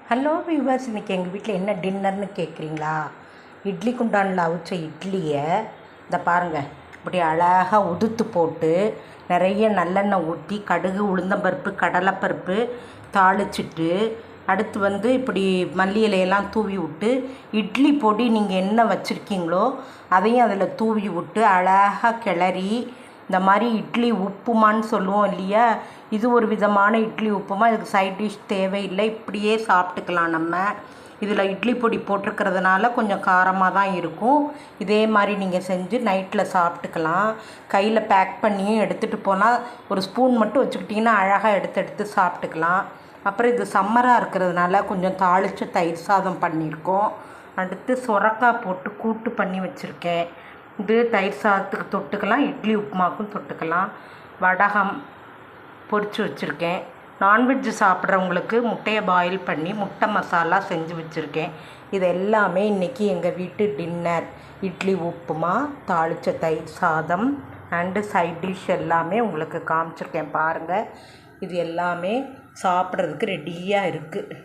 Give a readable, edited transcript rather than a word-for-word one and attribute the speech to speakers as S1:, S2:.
S1: Hello viewers, இன்றைக்கி எங்கள் வீட்டில் என்ன டின்னர்னு கேட்குறீங்களா? இட்லி குண்டானில் அவிச்ச இட்லியை இந்த பாருங்கள், இப்படி அழகாக உதுத்து போட்டு நிறைய நல்லெண்ணெய் ஊற்றி கடுகு, உளுந்தம்பருப்பு, கடலைப்பருப்பு தாளிச்சிட்டு அடுத்து இப்படி மல்லி இலையெல்லாம் தூவி விட்டு இட்லி பொடி நீங்கள் என்ன வச்சுருக்கீங்களோ அதையும் அதில் தூவி விட்டு அழகாக கிளறி இந்த மாதிரி இட்லி உப்புமான்னு சொல்லுவோம் இல்லையா, இது ஒரு விதமான இட்லி உப்புமா. இதுக்கு சைட் டிஷ் தேவையில்லை, இப்படியே சாப்பிட்டுக்கலாம். நம்ம இதில் இட்லி பொடி போட்டிருக்கிறதுனால கொஞ்சம் காரமாக தான் இருக்கும். இதே மாதிரி நீங்கள் செஞ்சு நைட்டில் சாப்பிட்டுக்கலாம். கையில் பேக் பண்ணியும் எடுத்துகிட்டு போனால் ஒரு ஸ்பூன் மட்டும் வச்சுக்கிட்டிங்கன்னா அழகாக எடுத்து சாப்பிட்டுக்கலாம். அப்புறம் இது சம்மராக இருக்கிறதுனால கொஞ்சம் தாளித்து தயிர் சாதம் பண்ணியிருக்கோம். அடுத்து சுரக்காய் போட்டு கூட்டு பண்ணி வச்சுருக்கேன். இது தயிர் சாதத்துக்கு தொட்டுக்கலாம், இட்லி உப்புமாவுக்கும் தொட்டுக்கலாம். வடகம் பொரித்து வச்சுருக்கேன். நான்வெஜ்ஜு சாப்பிட்றவங்களுக்கு முட்டையை பாயில் பண்ணி முட்டை மசாலா செஞ்சு வச்சுருக்கேன். இது எல்லாமே இன்றைக்கி எங்கள் வீட்டு டின்னர். இட்லி உப்புமா, தாளித்த தயிர் சாதம் அண்டு சைட் டிஷ் எல்லாமே உங்களுக்கு காமிச்சிருக்கேன் பாருங்கள். இது எல்லாமே சாப்பிட்றதுக்கு ரெடியாக இருக்குது.